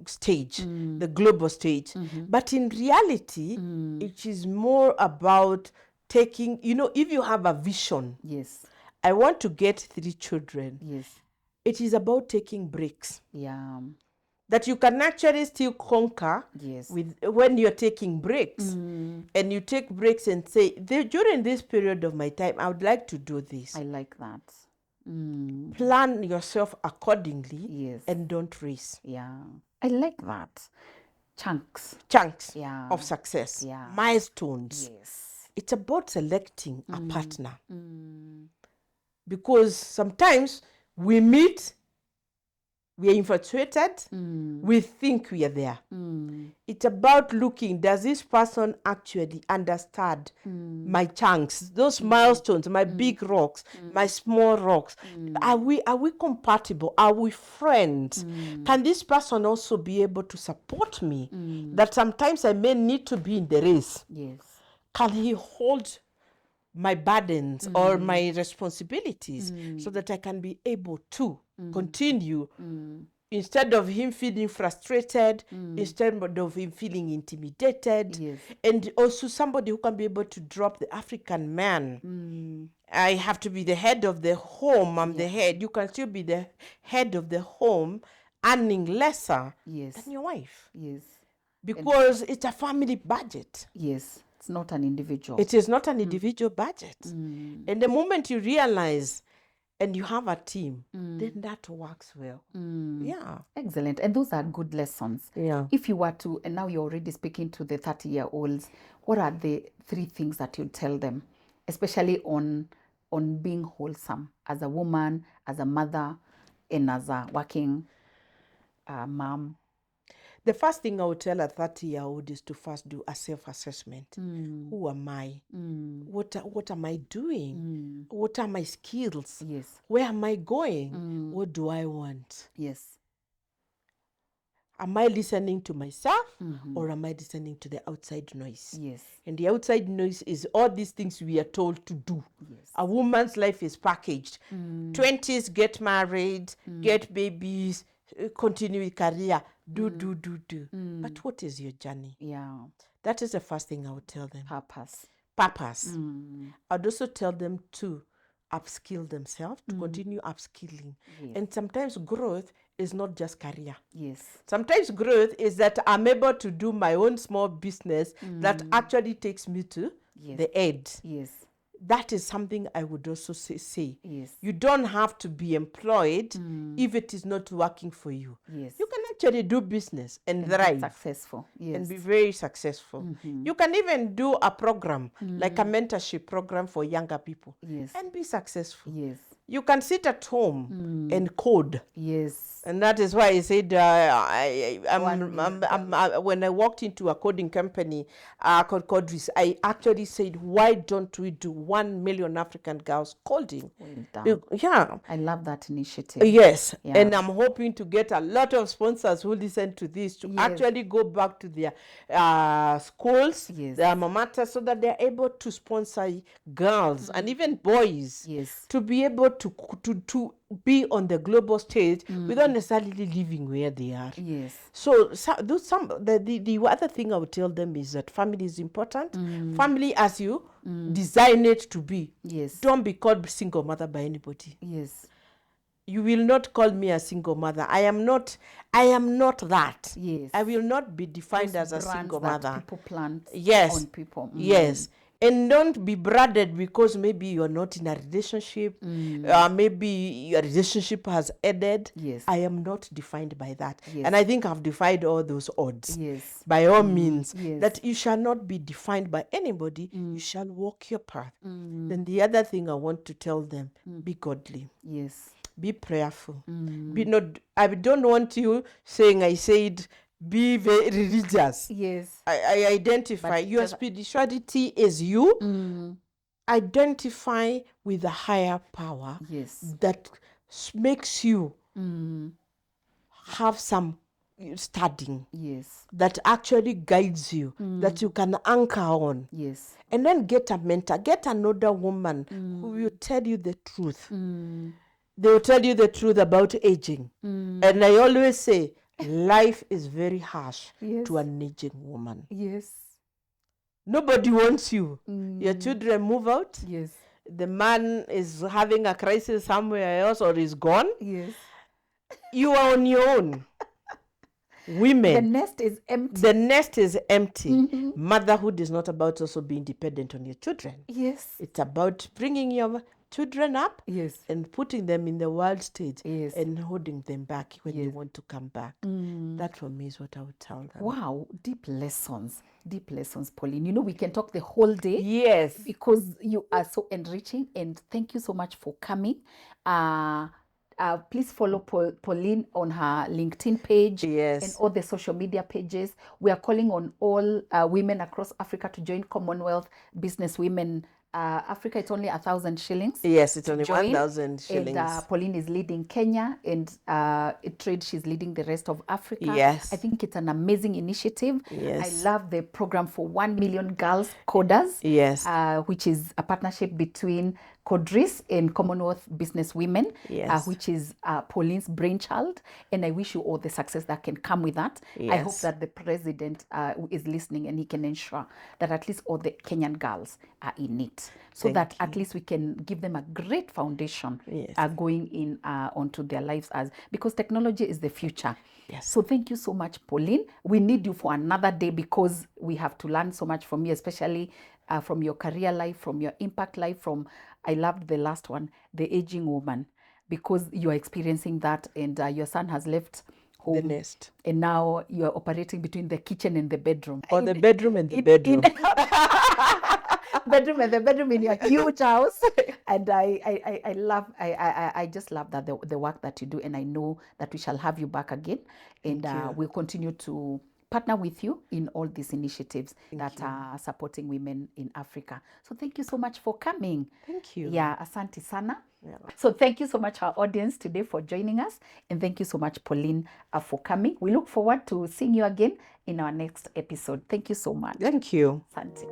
Speaker 2: stage, the global stage. But in reality, it is more about taking, if you have a vision.
Speaker 1: Yes.
Speaker 2: I want to get 3 children.
Speaker 1: Yes.
Speaker 2: It is about taking breaks.
Speaker 1: Yeah.
Speaker 2: That you can actually still conquer when you're taking breaks. And you take breaks and say, during this period of my time, I would like to do this.
Speaker 1: I like that.
Speaker 2: Plan yourself accordingly and don't race.
Speaker 1: Yeah. I like that. Chunks
Speaker 2: of success. Milestones.
Speaker 1: Yes.
Speaker 2: It's about selecting a partner. Because sometimes we meet, we are infatuated, we think we are there. It's about looking, does this person actually understand my chunks, those milestones, my big rocks, my small rocks? Are we compatible? Are we friends? Can this person also be able to support me? That sometimes I may need to be in the race.
Speaker 1: Yes.
Speaker 2: Can he hold my burdens or my responsibilities so that I can be able to continue instead of him feeling frustrated, instead of him feeling intimidated, and also somebody who can be able to drop the African man. I have to be the head of the home. I'm the head. You can still be the head of the home, earning lesser than your wife.
Speaker 1: Yes.
Speaker 2: Because it's a family budget.
Speaker 1: Yes. It's not an individual.
Speaker 2: It is not an individual budget. And the moment you realize and you have a team, then that works well. Yeah.
Speaker 1: Excellent. And those are good lessons.
Speaker 2: Yeah.
Speaker 1: If you were to, and now you're already speaking to the 30-year-olds, what are the 3 things that you'd tell them, especially on being wholesome as a woman, as a mother, and as a working mom?
Speaker 2: The first thing I would tell a 30-year-old is to first do a self-assessment. Who am I? What am I doing? What are my skills?
Speaker 1: Yes.
Speaker 2: Where am I going? What do I want?
Speaker 1: Yes.
Speaker 2: Am I listening to myself or am I listening to the outside noise?
Speaker 1: Yes.
Speaker 2: And the outside noise is all these things we are told to do.
Speaker 1: Yes.
Speaker 2: A woman's life is packaged. 20s, get married, get babies, continue with career, do. But what is your journey?
Speaker 1: Yeah.
Speaker 2: That is the first thing I would tell them.
Speaker 1: Purpose.
Speaker 2: I'd also tell them to upskill themselves, to continue upskilling.
Speaker 1: Yes.
Speaker 2: And sometimes growth is not just career.
Speaker 1: Yes.
Speaker 2: Sometimes growth is that I'm able to do my own small business that actually takes me to the end.
Speaker 1: Yes.
Speaker 2: That is something I would also say.
Speaker 1: Yes.
Speaker 2: You don't have to be employed if it is not working for you.
Speaker 1: Yes.
Speaker 2: You can actually do business and
Speaker 1: Be
Speaker 2: thrive
Speaker 1: successful. Yes.
Speaker 2: and be very successful. You can even do a program like a mentorship program for younger people
Speaker 1: Yes.
Speaker 2: and be successful.
Speaker 1: Yes.
Speaker 2: You can sit at home and code.
Speaker 1: Yes.
Speaker 2: And that is why I said when I walked into a coding company called Codris, I actually said, why don't we do 1 million African girls coding?
Speaker 1: Well done.
Speaker 2: Yeah.
Speaker 1: I love that initiative.
Speaker 2: Yes.
Speaker 1: Yeah.
Speaker 2: And I'm hoping to get a lot of sponsors who listen to this to actually go back to their schools, their alma mater, so that they're able to sponsor girls and even boys to be able to be on the global stage without necessarily living where they are.
Speaker 1: Yes.
Speaker 2: So the other thing I would tell them is that family is important. Family as you design it to be.
Speaker 1: Yes.
Speaker 2: Don't be called single mother by anybody.
Speaker 1: Yes.
Speaker 2: You will not call me a single mother. I am not that.
Speaker 1: Yes.
Speaker 2: I will not be defined as a single mother.
Speaker 1: People plant
Speaker 2: Yes.
Speaker 1: on people.
Speaker 2: Yes. And don't be branded because maybe you're not in a relationship. Maybe your relationship has ended.
Speaker 1: Yes.
Speaker 2: I am not defined by that.
Speaker 1: Yes.
Speaker 2: And I think I've defied all those odds.
Speaker 1: Yes.
Speaker 2: By all means.
Speaker 1: Yes.
Speaker 2: That you shall not be defined by anybody. You shall walk your path. Then the other thing I want to tell them, be godly.
Speaker 1: Yes.
Speaker 2: Be prayerful. Be not. I don't want you saying I said be very religious.
Speaker 1: Yes.
Speaker 2: I identify your spirituality is you. Identify with a higher power.
Speaker 1: Yes.
Speaker 2: That makes you have some studying.
Speaker 1: Yes.
Speaker 2: That actually guides you. That you can anchor on.
Speaker 1: Yes.
Speaker 2: And then get a mentor. Get another woman who will tell you the truth. They will tell you the truth about aging. And I always say, life is very harsh to an aging woman.
Speaker 1: Yes.
Speaker 2: Nobody wants you. Your children move out.
Speaker 1: Yes.
Speaker 2: The man is having a crisis somewhere else or is gone.
Speaker 1: Yes.
Speaker 2: You are on your own. Women.
Speaker 1: The nest is empty.
Speaker 2: The nest is empty. Motherhood is not about also being dependent on your children.
Speaker 1: Yes.
Speaker 2: It's about bringing your children up and putting them in the world stage and holding them back when they want to come back. That for me is what I would tell them.
Speaker 1: Wow, deep lessons, Pauline. You know, we can talk the whole day.
Speaker 2: Yes.
Speaker 1: Because you are so enriching, and thank you so much for coming. Please follow Pauline on her LinkedIn page and all the social media pages. We are calling on all women across Africa to join Commonwealth Business Women Africa. It's only 1,000 shillings.
Speaker 2: Yes, it's only 1,000 shillings.
Speaker 1: And Pauline is leading Kenya, and Trade, she's leading the rest of Africa.
Speaker 2: Yes.
Speaker 1: I think it's an amazing initiative.
Speaker 2: Yes.
Speaker 1: I love the program for 1 million girls coders.
Speaker 2: Yes.
Speaker 1: Which is a partnership between Codris and Commonwealth Business Women, which is Pauline's brainchild. And I wish you all the success that can come with that. I hope that the president is listening and he can ensure that at least all the Kenyan girls are in it. So that at least we can give them a great foundation going in onto their lives, because technology is the future.
Speaker 2: Yes.
Speaker 1: So thank you so much, Pauline. We need you for another day because we have to learn so much from you, especially from your career life, from your impact life, I loved the last one, the aging woman, because you are experiencing that, and your son has left home.
Speaker 2: The nest.
Speaker 1: And now you are operating between the kitchen and the bedroom.
Speaker 2: Or the bedroom and the bedroom.
Speaker 1: bedroom and the bedroom in your huge house. And I just love that the work that you do, and I know that we shall have you back again, and we'll continue to partner with you in all these initiatives that are supporting women in Africa. So thank you so much for coming.
Speaker 2: Thank you.
Speaker 1: Yeah, asante sana.
Speaker 2: Yeah.
Speaker 1: So thank you so much, our audience, today for joining us. And thank you so much, Pauline, for coming. We look forward to seeing you again in our next episode. Thank you so much.
Speaker 2: Thank you.
Speaker 1: Asante.